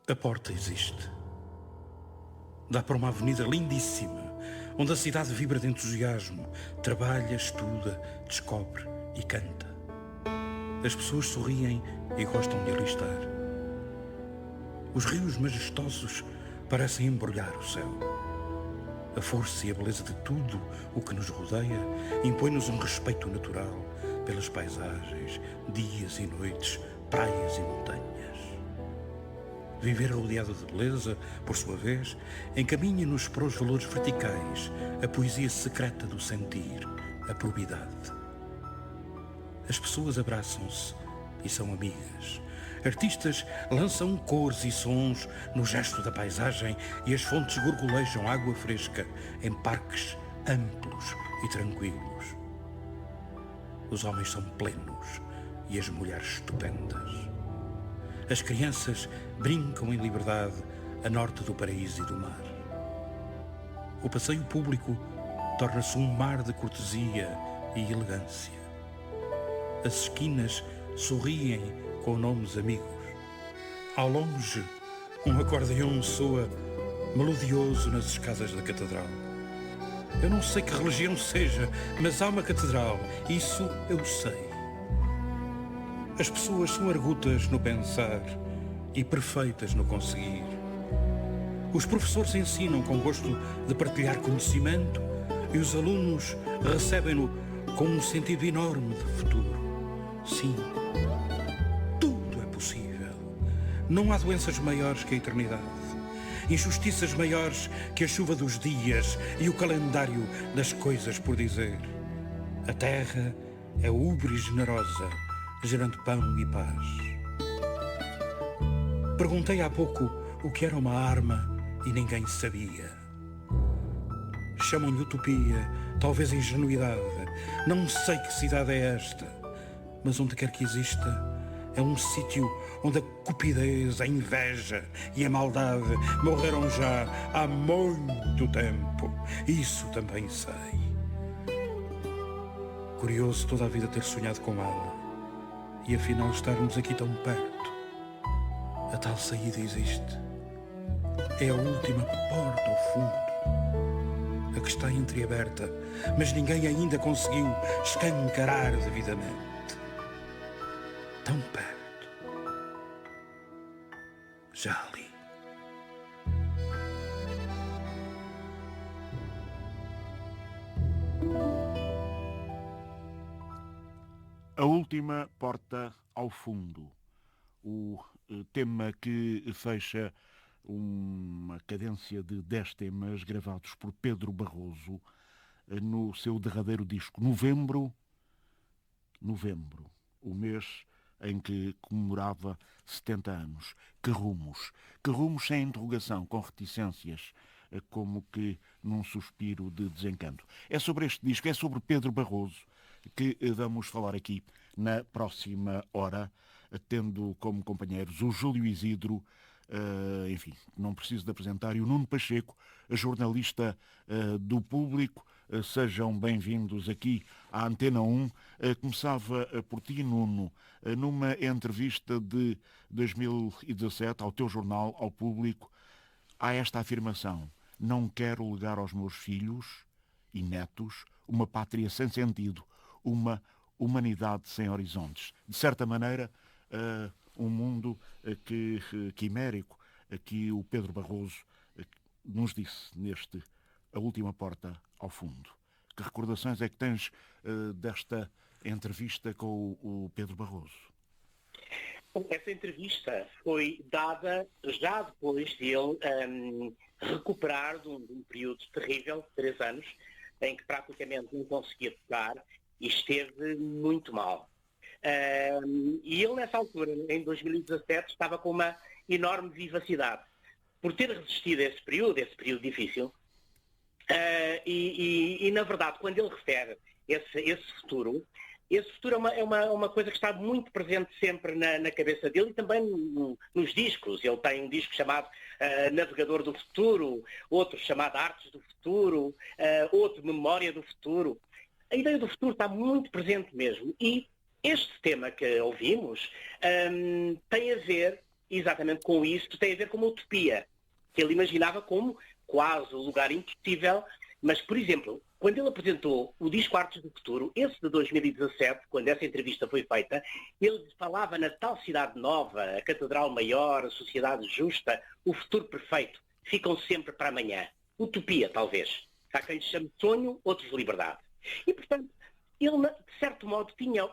A porta existe. Dá para uma avenida lindíssima, onde a cidade vibra de entusiasmo, trabalha, estuda, descobre e canta. As pessoas sorriem e gostam de ali estar. Os rios majestosos parecem embrulhar o céu. A força e a beleza de tudo o que nos rodeia impõe-nos um respeito natural pelas paisagens, dias e noites, praias e montanhas. Viver rodeado de beleza, por sua vez, encaminha-nos para os valores verticais, a poesia secreta do sentir, a probidade. As pessoas abraçam-se e são amigas. Artistas lançam cores e sons no gesto da paisagem e as fontes gorgolejam água fresca em parques amplos e tranquilos. Os homens são plenos e as mulheres estupendas. As crianças brincam em liberdade a norte do paraíso e do mar. O passeio público torna-se um mar de cortesia e elegância. As esquinas sorriem com nomes amigos. Ao longe, um acordeão soa melodioso nas escadas da catedral. Eu não sei que religião seja, mas há uma catedral, isso eu sei. As pessoas são argutas no pensar e perfeitas no conseguir. Os professores ensinam com gosto de partilhar conhecimento e os alunos recebem-no com um sentido enorme de futuro. Sim, tudo é possível. Não há doenças maiores que a eternidade, injustiças maiores que a chuva dos dias e o calendário das coisas por dizer. A terra é ubre e generosa, gerando pão e paz. Perguntei há pouco o que era uma arma e ninguém sabia. Chamam-lhe utopia, talvez ingenuidade. Não sei que cidade é esta, mas onde quer que exista, é um sítio onde a cupidez, a inveja e a maldade morreram já há muito tempo. Isso também sei. Curioso toda a vida ter sonhado com ela e afinal estarmos aqui tão perto. A tal saída existe. É a última porta ao fundo, a que está entreaberta, mas ninguém ainda conseguiu escancarar devidamente. Tão perto. Já ali. A última porta ao fundo. O tema que fecha uma cadência de 10 temas gravados por Pedro Barroso no seu derradeiro disco Novembro, o mês em que comemorava 70 anos. Que rumos? Que rumos sem interrogação, com reticências, como que num suspiro de desencanto. É sobre este disco, é sobre Pedro Barroso, que vamos falar aqui na próxima hora, tendo como companheiros o Júlio Isidro, enfim, não preciso de apresentar, e o Nuno Pacheco, jornalista do Público. Sejam bem-vindos aqui à Antena 1. Começava por ti, Nuno, numa entrevista de 2017 ao teu jornal, ao Público, há esta afirmação: não quero legar aos meus filhos e netos uma pátria sem sentido, uma humanidade sem horizontes. De certa maneira, um mundo quimérico, que o Pedro Barroso nos disse neste A Última Porta ao Fundo. Que recordações é que tens desta entrevista com o Pedro Barroso? Essa entrevista foi dada já depois de ele recuperar de um período terrível, 3 anos, em que praticamente não conseguia tocar e esteve muito mal. E ele, nessa altura, em 2017, estava com uma enorme vivacidade. Por ter resistido a esse período difícil, e na verdade, quando ele refere esse futuro é uma coisa que está muito presente sempre na cabeça dele e também nos discos. Ele tem um disco chamado Navegador do Futuro, outro chamado Artes do Futuro, outro Memória do Futuro. A ideia do futuro está muito presente mesmo. E este tema que ouvimos tem a ver exatamente com isso, tem a ver com uma utopia, que ele imaginava como quase um lugar impossível. Mas, por exemplo, quando ele apresentou o disco Artes do Futuro, esse de 2017, quando essa entrevista foi feita, ele falava na tal cidade nova, a Catedral Maior, a sociedade justa, o futuro perfeito, ficam sempre para amanhã. Utopia, talvez. Há quem lhe chame sonho, outros liberdade. E, portanto, ele, de certo modo, tinha,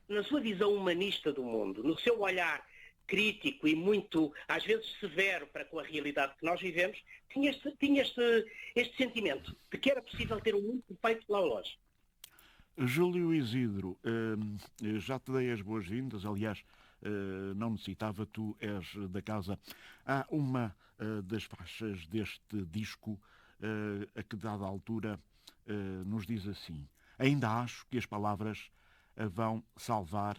na sua visão humanista do mundo, no seu olhar crítico e muito, às vezes, severo para com a realidade que nós vivemos, tinha este sentimento de que era possível ter um mundo perfeito lá longe. Júlio Isidro, já te dei as boas-vindas, aliás, não necessitava, tu és da casa. Há uma das faixas deste disco a que, dada altura, nos diz assim: ainda acho que as palavras vão salvar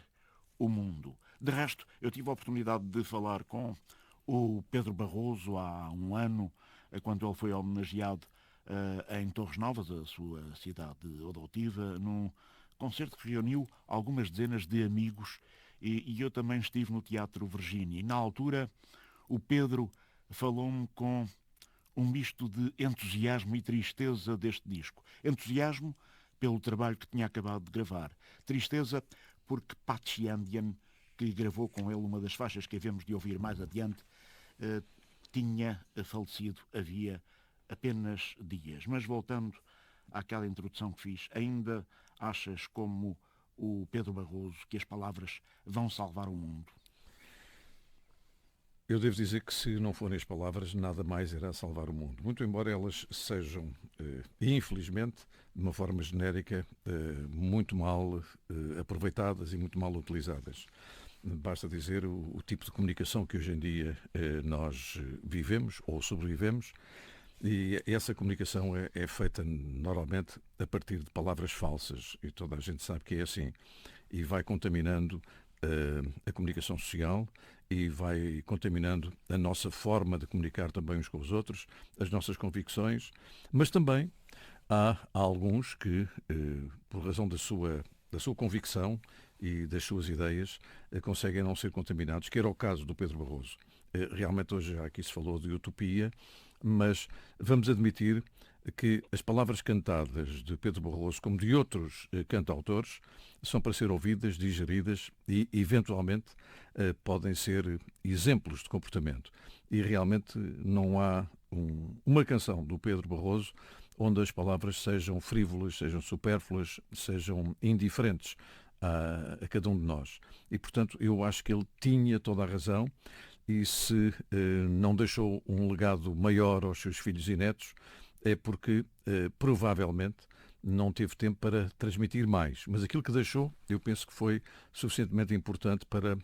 o mundo. De resto, eu tive a oportunidade de falar com o Pedro Barroso há um ano, quando ele foi homenageado em Torres Novas, a sua cidade adotiva, num concerto que reuniu algumas dezenas de amigos, e eu também estive no Teatro Virgínia. E na altura, o Pedro falou-me com um misto de entusiasmo e tristeza deste disco. Entusiasmo pelo trabalho que tinha acabado de gravar. Tristeza porque Patchy Andian, que gravou com ele uma das faixas que havemos de ouvir mais adiante, tinha falecido havia apenas dias. Mas voltando àquela introdução que fiz, ainda achas, como o Pedro Barroso, que as palavras vão salvar o mundo? Eu devo dizer que, se não forem as palavras, nada mais irá salvar o mundo. Muito embora elas sejam, infelizmente, de uma forma genérica, muito mal aproveitadas e muito mal utilizadas. Basta dizer o tipo de comunicação que hoje em dia nós vivemos ou sobrevivemos, e essa comunicação é feita normalmente a partir de palavras falsas, e toda a gente sabe que é assim, e vai contaminando a comunicação social e vai contaminando a nossa forma de comunicar também uns com os outros, as nossas convicções, mas também há alguns que, por razão da sua convicção e das suas ideias, conseguem não ser contaminados, que era o caso do Pedro Barroso. Realmente hoje aqui se falou de utopia, mas vamos admitir que as palavras cantadas de Pedro Barroso, como de outros cantautores, são para ser ouvidas, digeridas e, eventualmente, podem ser exemplos de comportamento. E realmente não há uma canção do Pedro Barroso onde as palavras sejam frívolas, sejam supérfluas, sejam indiferentes a cada um de nós. E, portanto, eu acho que ele tinha toda a razão, e se não deixou um legado maior aos seus filhos e netos, é porque, provavelmente, não teve tempo para transmitir mais. Mas aquilo que deixou, eu penso que foi suficientemente importante para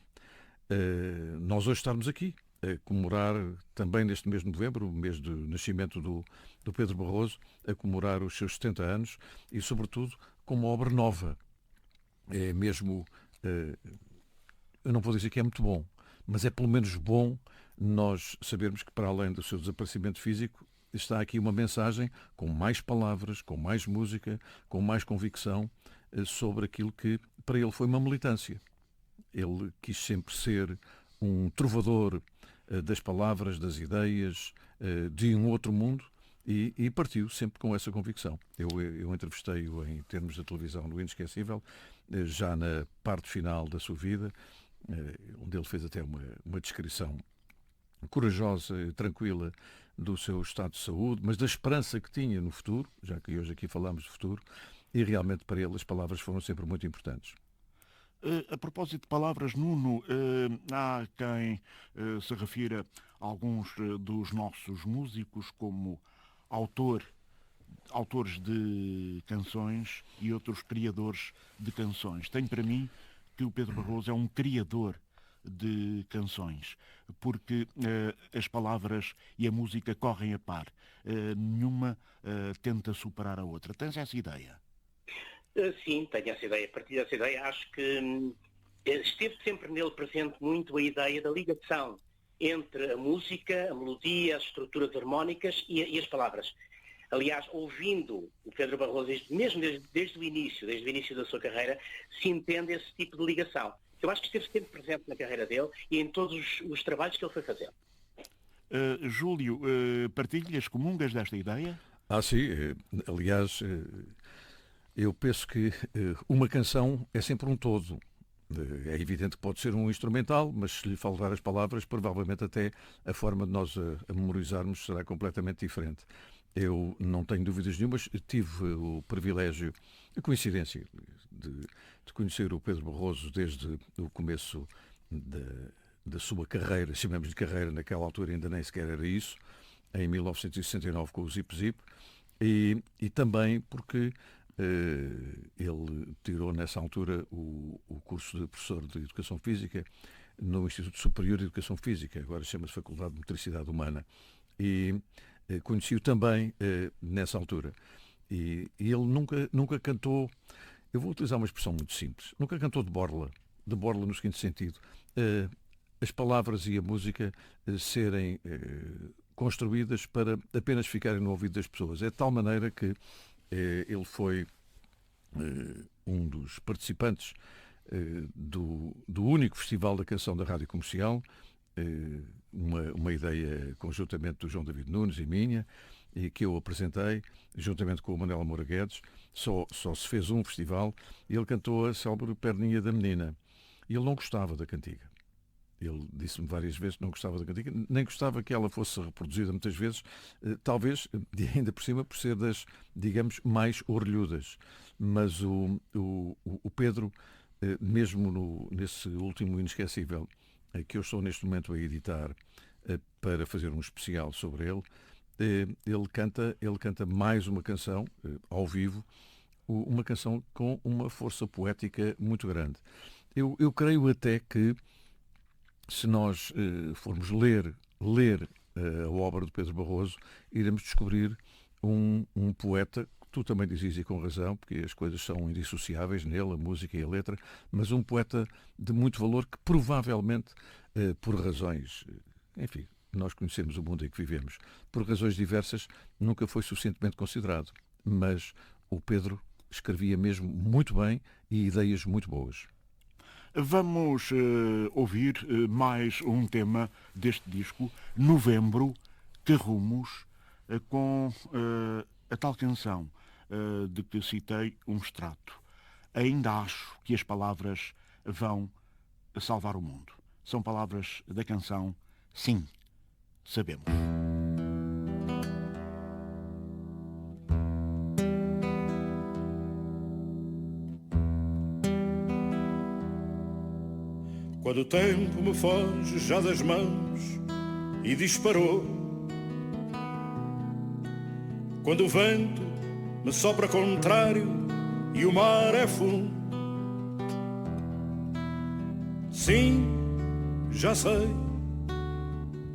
nós hoje estarmos aqui, a comemorar também neste mês de novembro, o mês do nascimento do Pedro Barroso, a comemorar os seus 70 anos e, sobretudo, com uma obra nova. É mesmo, eu não vou dizer que é muito bom, mas é pelo menos bom nós sabermos que, para além do seu desaparecimento físico, está aqui uma mensagem com mais palavras, com mais música, com mais convicção sobre aquilo que para ele foi uma militância. Ele quis sempre ser um trovador das palavras, das ideias, de um outro mundo, e partiu sempre com essa convicção. Eu entrevistei-o em termos de televisão no Inesquecível, já na parte final da sua vida, onde ele fez até uma descrição corajosa e tranquila do seu estado de saúde, mas da esperança que tinha no futuro, já que hoje aqui falamos de futuro, e realmente para ele as palavras foram sempre muito importantes. A propósito de palavras, Nuno, há quem se refira a alguns dos nossos músicos como autores de canções e outros criadores de canções. Tenho para mim que o Pedro Barroso é um criador de canções, porque as palavras e a música correm a par. Nenhuma tenta superar a outra. Tens essa ideia? Sim, tenho essa ideia. A partir dessa ideia, acho que esteve sempre nele presente muito a ideia da ligação entre a música, a melodia, as estruturas harmónicas e as palavras. Aliás, ouvindo o Pedro Barroso, mesmo desde o início da sua carreira, se entende esse tipo de ligação. Eu acho que esteve sempre presente na carreira dele e em todos os trabalhos que ele foi fazendo. Júlio, partilhas, comungas desta ideia? Sim. Aliás, eu penso que uma canção é sempre um todo. É evidente que pode ser um instrumental, mas se lhe faltar as palavras, provavelmente até a forma de nós a memorizarmos será completamente diferente. Eu não tenho dúvidas nenhumas, tive o privilégio, a coincidência, de conhecer o Pedro Barroso desde o começo da sua carreira, chamamos-lhe carreira, naquela altura ainda nem sequer era isso, em 1969 com o Zip Zip, e também porque ele tirou nessa altura o curso de professor de Educação Física no Instituto Superior de Educação Física, agora chama-se Faculdade de Motricidade Humana, e conheci-o também nessa altura. E ele nunca cantou, eu vou utilizar uma expressão muito simples, nunca cantou de borla no seguinte sentido, as palavras e a música serem construídas para apenas ficarem no ouvido das pessoas. É de tal maneira que ele foi um dos participantes do único Festival da Canção da Rádio Comercial, uma ideia conjuntamente do João David Nunes e minha, e que eu apresentei, juntamente com o Manuel Moura Guedes. Só se fez um festival e ele cantou a célebre Perninha da Menina. E ele não gostava da cantiga. Ele disse-me várias vezes que não gostava da cantiga, nem gostava que ela fosse reproduzida muitas vezes, talvez, ainda por cima, por ser das, digamos, mais orelhudas. Mas o Pedro, mesmo nesse último Inesquecível, que eu estou neste momento a editar para fazer um especial sobre ele, ele canta mais uma canção, ao vivo, uma canção com uma força poética muito grande. Eu creio até que, se nós formos ler a obra de Pedro Barroso, iremos descobrir um poeta, que tu também dizias e com razão, porque as coisas são indissociáveis nele, a música e a letra, mas um poeta de muito valor que provavelmente, por razões, enfim, nós conhecemos o mundo em que vivemos, por razões diversas, nunca foi suficientemente considerado. Mas o Pedro escrevia mesmo muito bem e ideias muito boas. Vamos ouvir mais um tema deste disco, Novembro, Que Rumos, com a tal canção de que citei um extrato. Ainda acho que as palavras vão salvar o mundo. São palavras da canção Sim, Sabemos. Quando o tempo me foge já das mãos e disparou, quando o vento me sopra contrário e o mar é fundo, sim, já sei,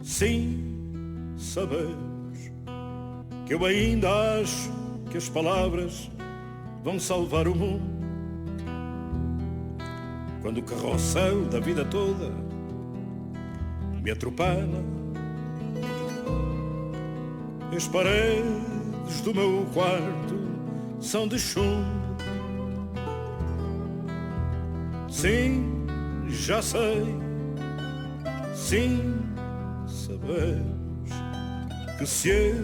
sim, sabemos, que eu ainda acho que as palavras vão salvar o mundo. Quando o carrossel da vida toda me atropela, as paredes do meu quarto são de chumbo. Sim, já sei, sim, sabemos, que se eu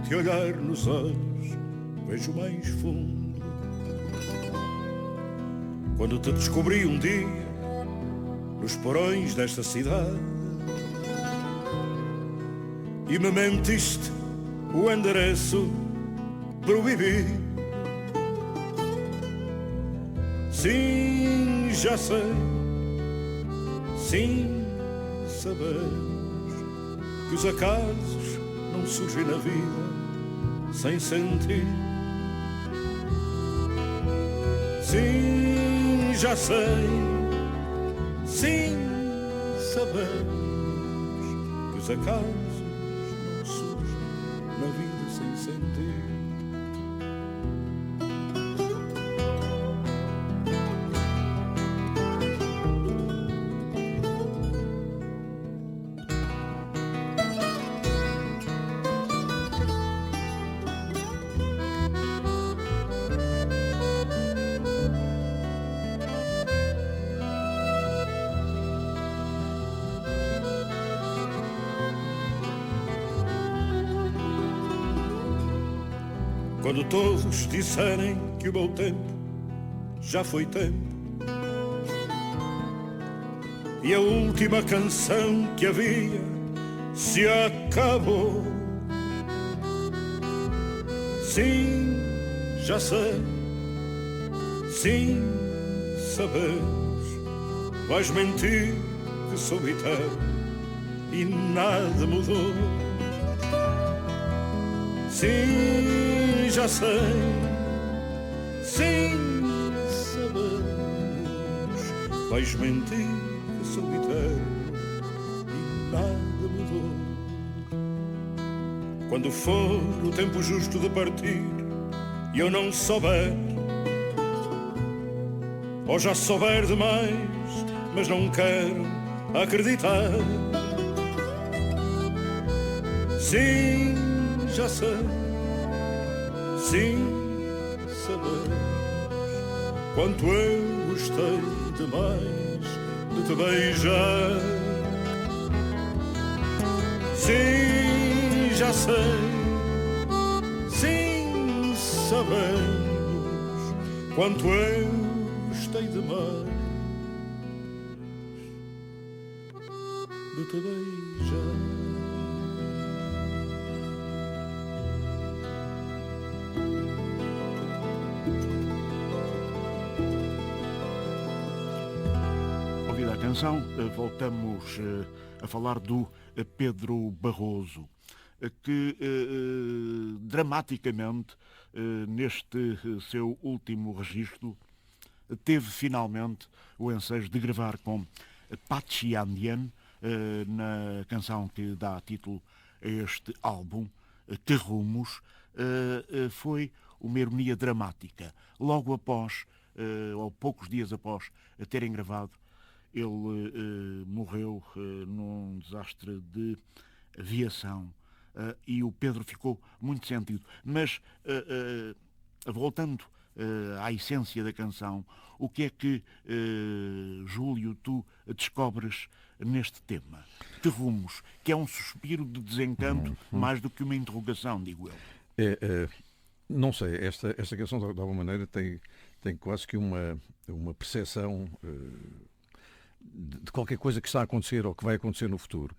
te olhar nos olhos vejo mais fundo. Quando te descobri um dia nos porões desta cidade e me mentiste o endereço proibido, sim, já sei, sim, sabemos, que os acasos não surgem na vida sem sentir. Sim, já sei, sim, sabemos, que os acasos não surgem na vida sem sentir. Quando todos disserem que o meu tempo já foi tempo e a última canção que havia se acabou. Sim, já sei, sim, sabes, vais mentir que sou eterno e nada mudou. Sim, já sei, sim, sabes, vais mentir que sou eterno e nada mudou. Quando for o tempo justo de partir e eu não souber, ou já souber demais, mas não quero acreditar. Sim, já sei, sim, sabes, quanto eu gostei demais de te beijar. Sim, já sei, sim, sabemos, quanto eu gostei demais de te beijar. Ouvida a canção, voltamos a falar do Pedro Barroso, que dramaticamente, neste seu último registro, teve finalmente o ensejo de gravar com Patxi Andian, na canção que dá título a este álbum, Que Rumos. Foi uma ironia dramática. Logo após, ou poucos dias após terem gravado, ele morreu num desastre de aviação e o Pedro ficou muito sentido. Mas, voltando à essência da canção, o que é que, Júlio, tu descobres neste tema? Que rumos? Que é um suspiro de desencanto mais do que uma interrogação, digo eu. Não sei, esta canção de alguma maneira tem quase que uma percepção de qualquer coisa que está a acontecer ou que vai acontecer no futuro.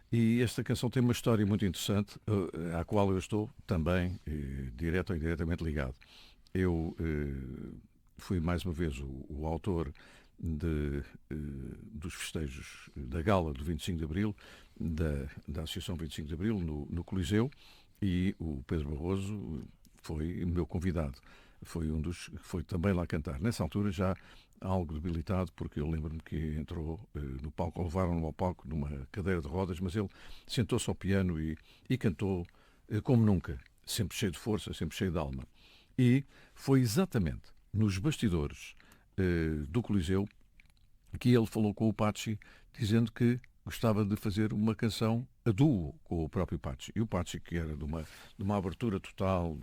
E esta canção tem uma história muito interessante, à qual eu estou também direto ou indiretamente ligado. Eu fui mais uma vez o autor dos festejos da gala do 25 de Abril, da Associação 25 de Abril, no Coliseu, e o Pedro Barroso foi o meu convidado. Foi também lá cantar. Nessa altura já algo debilitado, porque eu lembro-me que entrou no palco, levaram-no ao palco numa cadeira de rodas, mas ele sentou-se ao piano e cantou como nunca, sempre cheio de força, sempre cheio de alma. E foi exatamente nos bastidores do Coliseu que ele falou com o Patxi, dizendo que gostava de fazer uma canção a duo com o próprio Patxi. E o Patxi, que era de uma abertura total,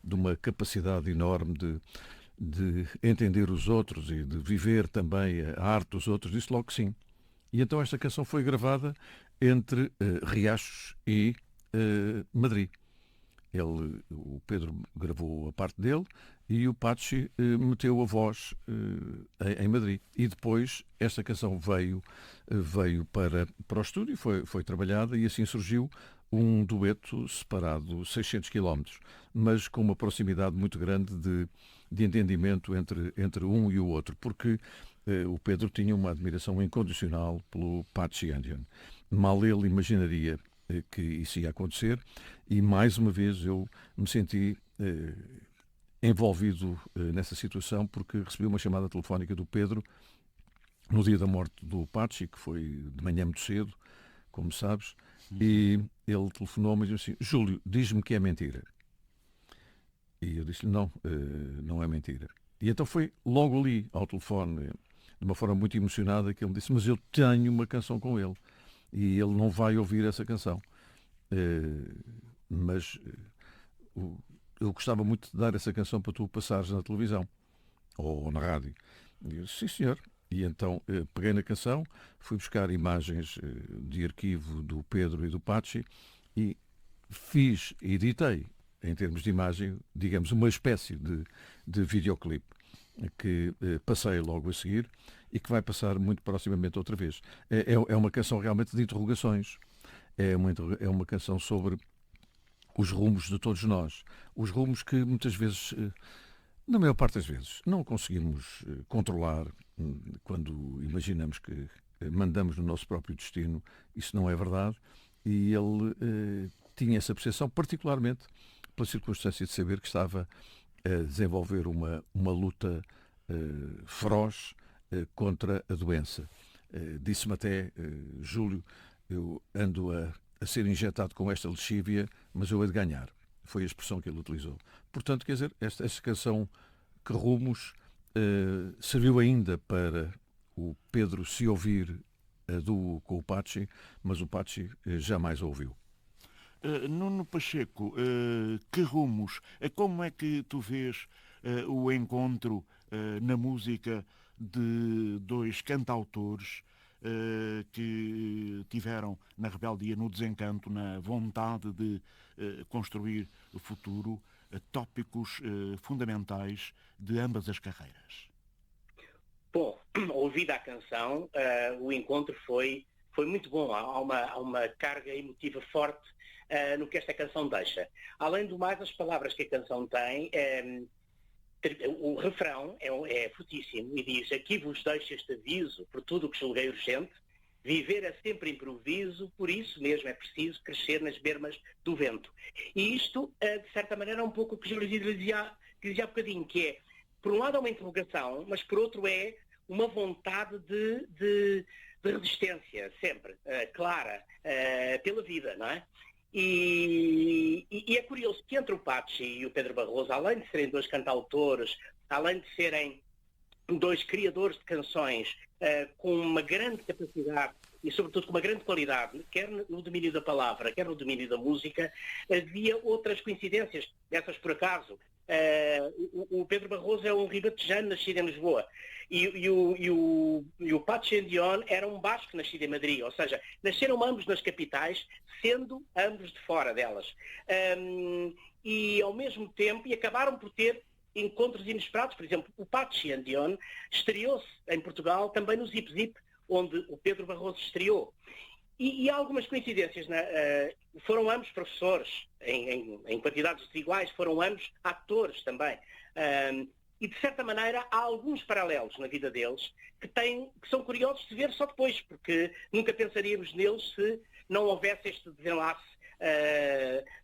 de uma capacidade enorme de entender os outros e de viver também a arte dos outros, disse logo que sim. E então esta canção foi gravada entre Riachos e Madrid. O Pedro gravou a parte dele e o Patxi meteu a voz em Madrid. E depois esta canção veio para o estúdio, foi trabalhada e assim surgiu um dueto separado 600 km, mas com uma proximidade muito grande de entendimento entre um e o outro, porque o Pedro tinha uma admiração incondicional pelo Patxi Andian. Mal ele imaginaria que isso ia acontecer e mais uma vez eu me senti envolvido nessa situação, porque recebi uma chamada telefónica do Pedro no dia da morte do Patxi, que foi de manhã muito cedo, como sabes, e ele telefonou-me e disse assim: Júlio, diz-me que é mentira. E eu disse-lhe: não, não é mentira. E então foi logo ali ao telefone, de uma forma muito emocionada, que ele me disse: mas eu tenho uma canção com ele e ele não vai ouvir essa canção. Mas eu gostava muito de dar essa canção para tu passares na televisão ou na rádio. E eu disse: sim, senhor. E então peguei na canção, fui buscar imagens de arquivo do Pedro e do Patxi e editei em termos de imagem, digamos, uma espécie de videoclipe que passei logo a seguir e que vai passar muito proximamente outra vez. É uma canção realmente de interrogações. É uma canção sobre os rumos de todos nós. Os rumos que muitas vezes, na maior parte das vezes, não conseguimos controlar quando imaginamos que mandamos no nosso próprio destino. Isso não é verdade. E ele tinha essa percepção, particularmente pela circunstância de saber que estava a desenvolver uma luta feroz contra a doença. Disse-me até, Júlio, eu ando a ser injetado com esta lexívia, mas eu hei de ganhar. Foi a expressão que ele utilizou. Portanto, quer dizer, esta canção Que Rumos serviu ainda para o Pedro se ouvir a duo com o Pachi, mas o Pachi jamais a ouviu. Nuno Pacheco, Que Rumos? Como é que tu vês o encontro na música de dois cantautores que tiveram na rebeldia, no desencanto, na vontade de construir o futuro, tópicos fundamentais de ambas as carreiras? Bom, ouvida a canção, o encontro foi muito bom. Há uma carga emotiva forte no que esta canção deixa. Além do mais, as palavras que a canção tem, o refrão é fortíssimo e diz: aqui vos deixo este aviso por tudo o que julguei urgente, viver é sempre improviso, por isso mesmo é preciso crescer nas bermas do vento. E isto, de certa maneira, é um pouco o que Júlio dizia há bocadinho, que é, por um lado é uma interrogação, mas por outro é uma vontade de resistência, sempre, clara, pela vida, não é? E é curioso que entre o Pachi e o Pedro Barroso, além de serem dois cantautores, além de serem dois criadores de canções com uma grande capacidade e sobretudo com uma grande qualidade, quer no domínio da palavra, quer no domínio da música, havia outras coincidências, essas por acaso. O Pedro Barroso é um ribatejano nascido em Lisboa e o Pachi Ndione era um basco nascido em Madrid, ou seja, nasceram ambos nas capitais, sendo ambos de fora delas. E ao mesmo tempo, e acabaram por ter encontros inesperados. Por exemplo, o Pachi Ndione estreou-se em Portugal também no Zip Zip, onde o Pedro Barroso estreou. E há algumas coincidências. Foram ambos professores, em quantidades desiguais, foram ambos atores também. E, de certa maneira, há alguns paralelos na vida deles que são curiosos de ver só depois, porque nunca pensaríamos neles se não houvesse este desenlace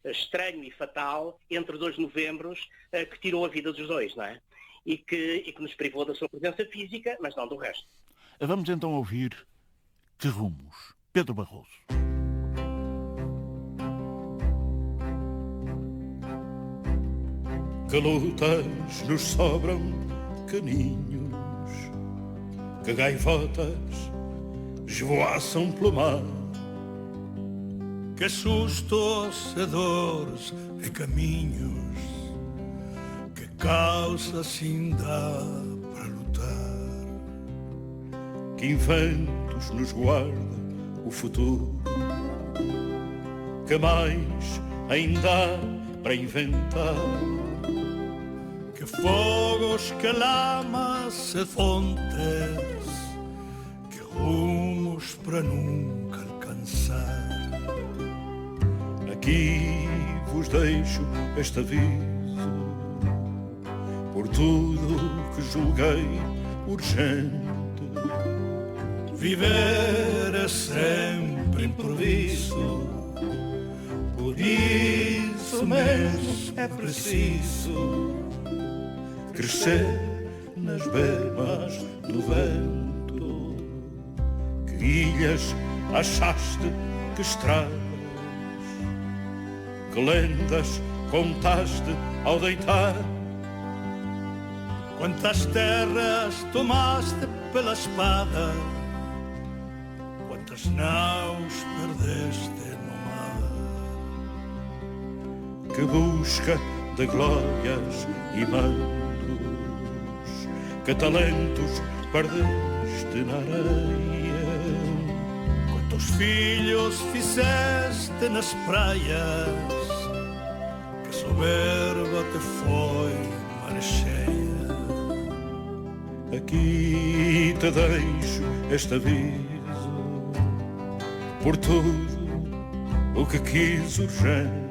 estranho e fatal entre 2 novembros que tirou a vida dos dois, não é? E que nos privou da sua presença física, mas não do resto. Vamos então ouvir Que Rumos? Pedro Barroso. Que lutas nos sobram caninhos, que gaivotas esvoaçam pelo mar, que assustos a dores e caminhos, que causa assim dá para lutar, que inventos nos guarda o futuro, que mais ainda há para inventar, que fogos, que lamas, se fontes, que rumos para nunca alcançar. Aqui vos deixo este aviso por tudo que julguei urgente. Viver é sempre improviso, por isso mesmo é preciso crescer nas bermas do vento. Que ilhas achaste, que estradas, que lendas contaste ao deitar, quantas terras tomaste pela espada, quantas naus perdeste no mar. Que busca de glórias e mandos, que talentos perdeste na areia, quantos filhos fizeste nas praias, que soberba que foi mar cheia. Aqui te deixo este aviso, por tudo o que quis urgente.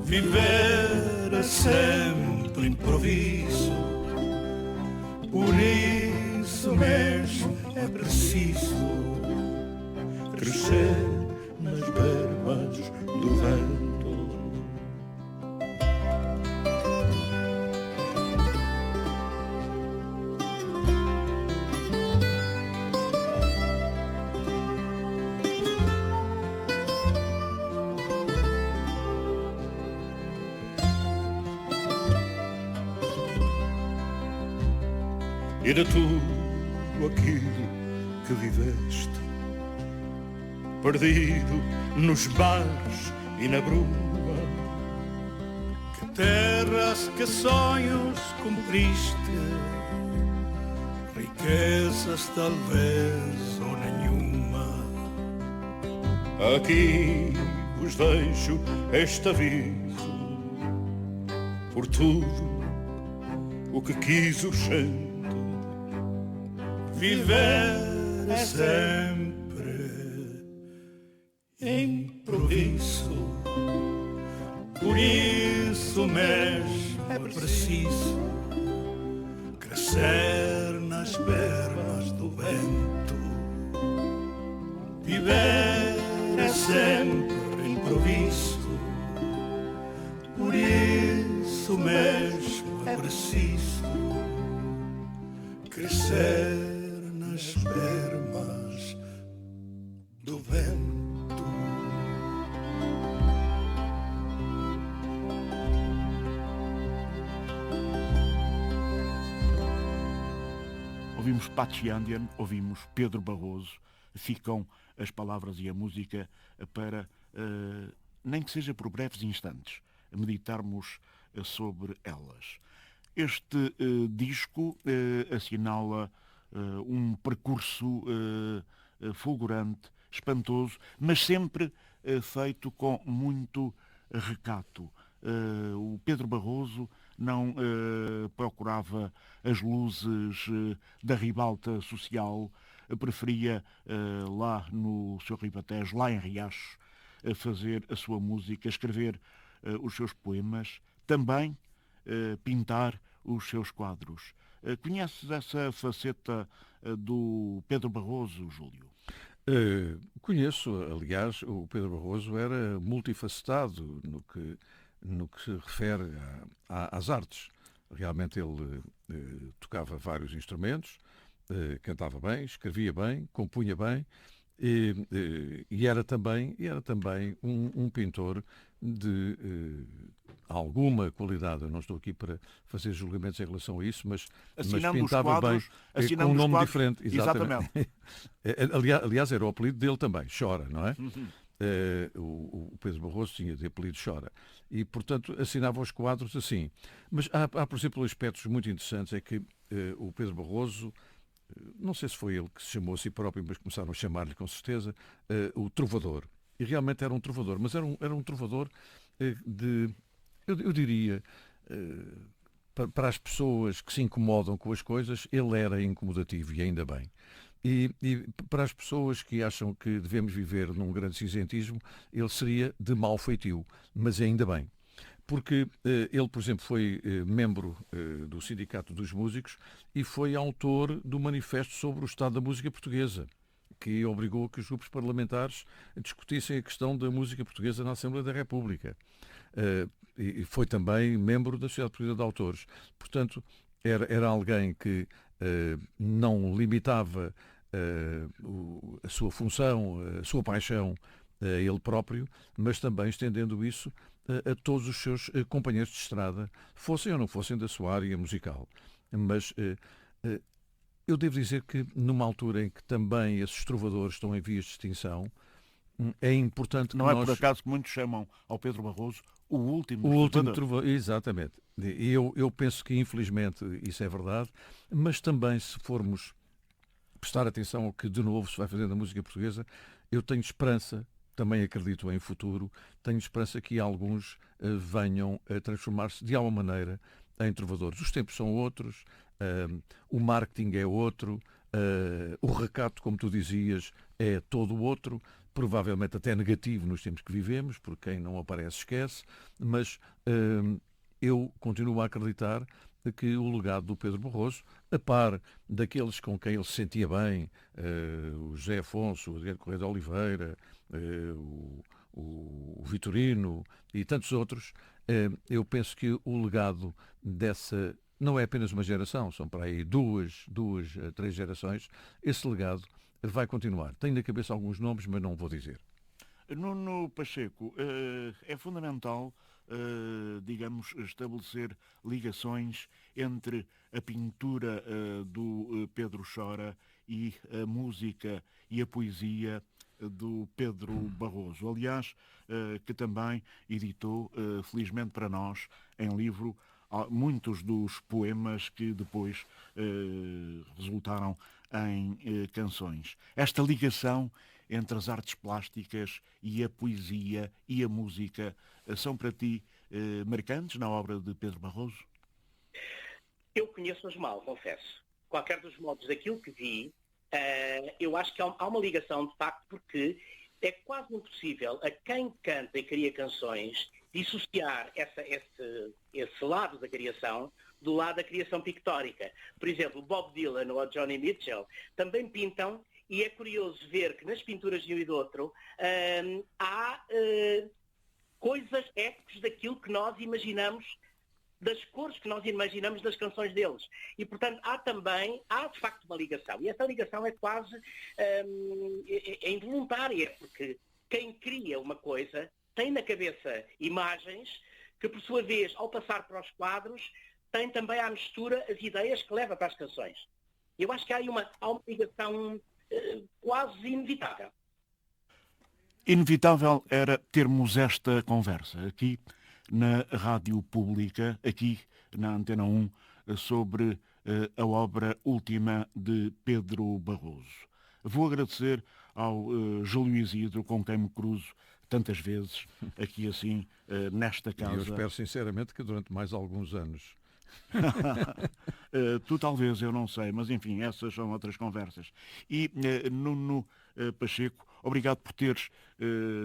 Viver é sempre improviso, por isso mesmo é preciso Crescer nas barbas do vento. E de tudo aquilo que viveste, perdido nos bares e na bruma, que terras, que sonhos cumpriste, riquezas talvez ou nenhuma. aqui vos deixo este aviso, por tudo o que quis urgente. Viver é sempre improviso, por isso mesmo é preciso crescer nas pernas do vento. Viver é sempre improviso, por isso mesmo é preciso crescer nas pernas do vento. Ouvimos Patchy Andean, ouvimos Pedro Barroso. Ficam as palavras e a música para, nem que seja por breves instantes, meditarmos sobre elas. Este disco assinala um percurso fulgurante, espantoso, mas sempre feito com muito recato. O Pedro Barroso não procurava as luzes da ribalta social, preferia lá no seu Ribatejo, lá em Riachos, fazer a sua música, escrever os seus poemas, também pintar os seus quadros. Conheces essa faceta do Pedro Barroso, Júlio? Conheço, aliás, o Pedro Barroso era multifacetado no que se refere às artes. Realmente ele tocava vários instrumentos, cantava bem, escrevia bem, compunha bem e era também um pintor de alguma qualidade. Eu não estou aqui para fazer julgamentos em relação a isso, mas pintava quadros, bem, com um nome quadros, diferente. Exatamente. Aliás, era o apelido dele também, Chora, não é? O Pedro Barroso tinha de apelido Chora. E, portanto, assinava os quadros assim. Mas há, por exemplo, aspectos muito interessantes, é que o Pedro Barroso, não sei se foi ele que se chamou a si próprio, mas começaram a chamar-lhe com certeza, o trovador. E realmente era um trovador, mas era um trovador eu diria, para as pessoas que se incomodam com as coisas, ele era incomodativo, e ainda bem. E para as pessoas que acham que devemos viver num grande cinzentismo, ele seria de mau feitio, mas ainda bem. Porque ele, por exemplo, foi membro do Sindicato dos Músicos e foi autor do Manifesto sobre o Estado da Música Portuguesa, que obrigou que os grupos parlamentares discutissem a questão da música portuguesa na Assembleia da República. E foi também membro da Sociedade Portuguesa de Autores. Portanto, era alguém que não limitava a sua função, a sua paixão a ele próprio, mas também estendendo isso a todos os seus companheiros de estrada, fossem ou não fossem da sua área musical. Mas eu devo dizer que numa altura em que também esses trovadores estão em vias de extinção, é importante que não é por acaso que muitos chamam ao Pedro Barroso o último trovador. Exatamente. E eu penso que infelizmente isso é verdade, mas também se formos prestar atenção ao que de novo se vai fazer na música portuguesa, eu tenho esperança também acredito em futuro, tenho esperança que alguns venham a transformar-se de alguma maneira em trovadores. Os tempos são outros, o marketing é outro, o recato, como tu dizias, é todo outro, provavelmente até negativo nos tempos que vivemos, porque quem não aparece esquece, mas eu continuo a acreditar que o legado do Pedro Barroso, a par daqueles com quem ele se sentia bem, o José Afonso, o Adriano Correia de Oliveira, o Vitorino e tantos outros, eu penso que o legado dessa, não é apenas uma geração, são para aí duas, três gerações, esse legado vai continuar. Tenho na cabeça alguns nomes, mas não vou dizer. Nuno Pacheco, é fundamental, digamos, estabelecer ligações entre a pintura do Pedro Chora e a música e a poesia do Pedro Barroso. Aliás, que também editou, felizmente para nós, em livro, muitos dos poemas que depois resultaram em canções. Esta ligação entre as artes plásticas e a poesia e a música são para ti marcantes na obra de Pedro Barroso? Eu conheço-as mal, confesso. Qualquer dos modos daquilo que vi, eu acho que há uma ligação, de facto, porque é quase impossível a quem canta e cria canções dissociar esse lado da criação do lado da criação pictórica. Por exemplo, Bob Dylan ou Johnny Mitchell também pintam, e é curioso ver que nas pinturas de um e do outro há coisas, ecos daquilo que nós imaginamos, das cores que nós imaginamos das canções deles. E, portanto, há de facto uma ligação. E essa ligação é quase é involuntária, porque quem cria uma coisa tem na cabeça imagens que, por sua vez, ao passar para os quadros, tem também à mistura as ideias que leva para as canções. Eu acho que há uma ligação quase inevitável. Inevitável era termos esta conversa aqui na Rádio Pública, aqui na Antena 1, sobre a obra última de Pedro Barroso. Vou agradecer ao Júlio Isidro, com quem me cruzo tantas vezes, aqui assim, nesta casa. E eu espero sinceramente que durante mais alguns anos. Tu talvez, eu não sei, mas enfim, essas são outras conversas. E Nuno Pacheco, obrigado por teres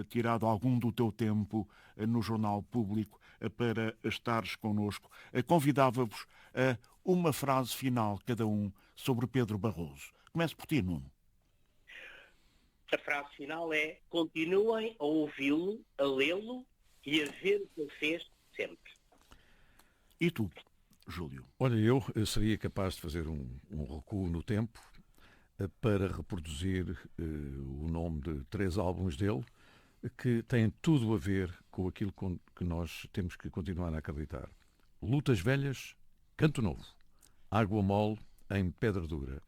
tirado algum do teu tempo no Jornal Público para estares connosco. Convidava-vos a uma frase final, cada um, sobre Pedro Barroso. Começo por ti, Nuno. A frase final é: continuem a ouvi-lo, a lê-lo e a ver o que ele fez sempre. E tu, Júlio? Olha, eu seria capaz de fazer um recuo no tempo para reproduzir o nome de 3 álbuns dele que têm tudo a ver com aquilo que nós temos que continuar a acreditar. Lutas Velhas, Canto Novo, Água Mole, em Pedra Dura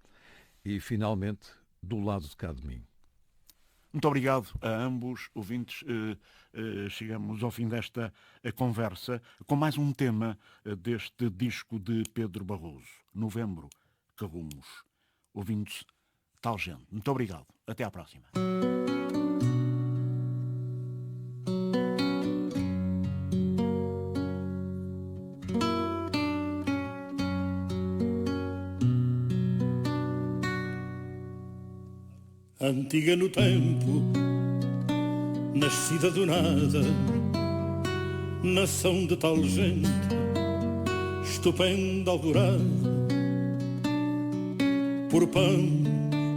e, finalmente, Do Lado de Cá de Mim. Muito obrigado a ambos, ouvintes. Chegamos ao fim desta conversa com mais um tema deste disco de Pedro Barroso. Novembro, que rumos. Ouvintes, tal gente. Muito obrigado. Até à próxima. Antiga no tempo, nascida do nada, nação de tal gente, estupenda alvorada. Por pão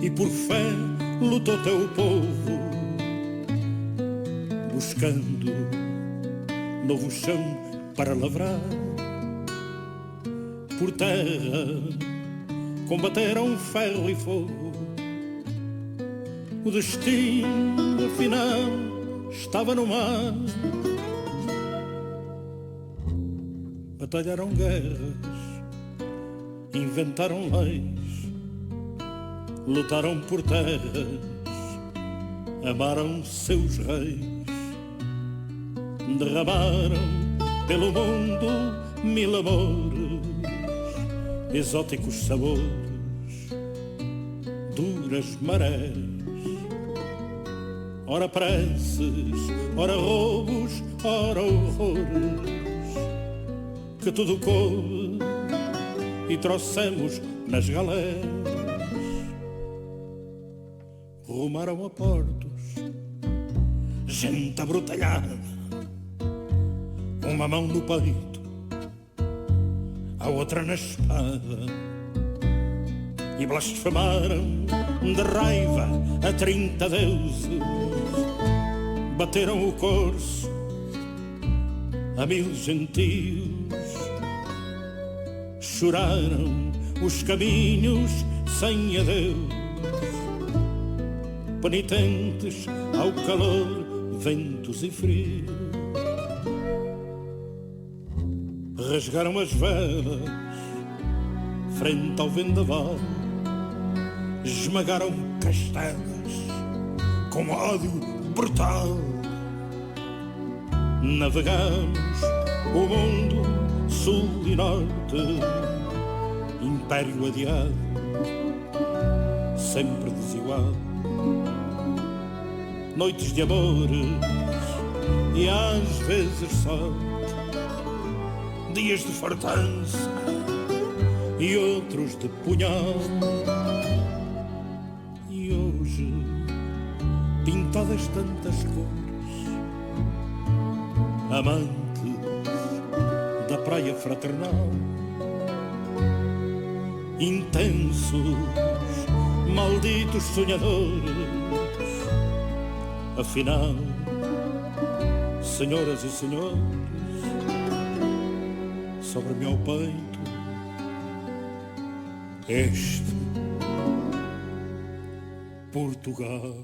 e por fé lutou teu povo, buscando novo chão para lavrar. Por terra combateram ferro e fogo. O destino, afinal, estava no mar. Batalharam guerras, inventaram leis, lutaram por terras, amaram seus reis, derramaram pelo mundo 1000 amores, exóticos sabores, duras marés. ora preces, ora roubos, ora horrores, que tudo coube e trouxemos nas galés. Rumaram a portos, gente abrutalhada, uma mão no peito, a outra na espada, e blasfemaram de raiva a 30 deuses. Bateram o corso a 1000 gentios, choraram os caminhos sem adeus, penitentes ao calor, ventos e frios. Rasgaram as velas frente ao vendaval, esmagaram castelas com ódio brutal. Navegamos o mundo sul e norte, império adiado, sempre desigual. Noites de amores e às vezes sorte, dias de fartança e outros de punhal. E hoje, pintadas tantas cores, amantes da praia fraternal, intensos, malditos sonhadores. Afinal, senhoras e senhores, sobre-me ao peito este Portugal.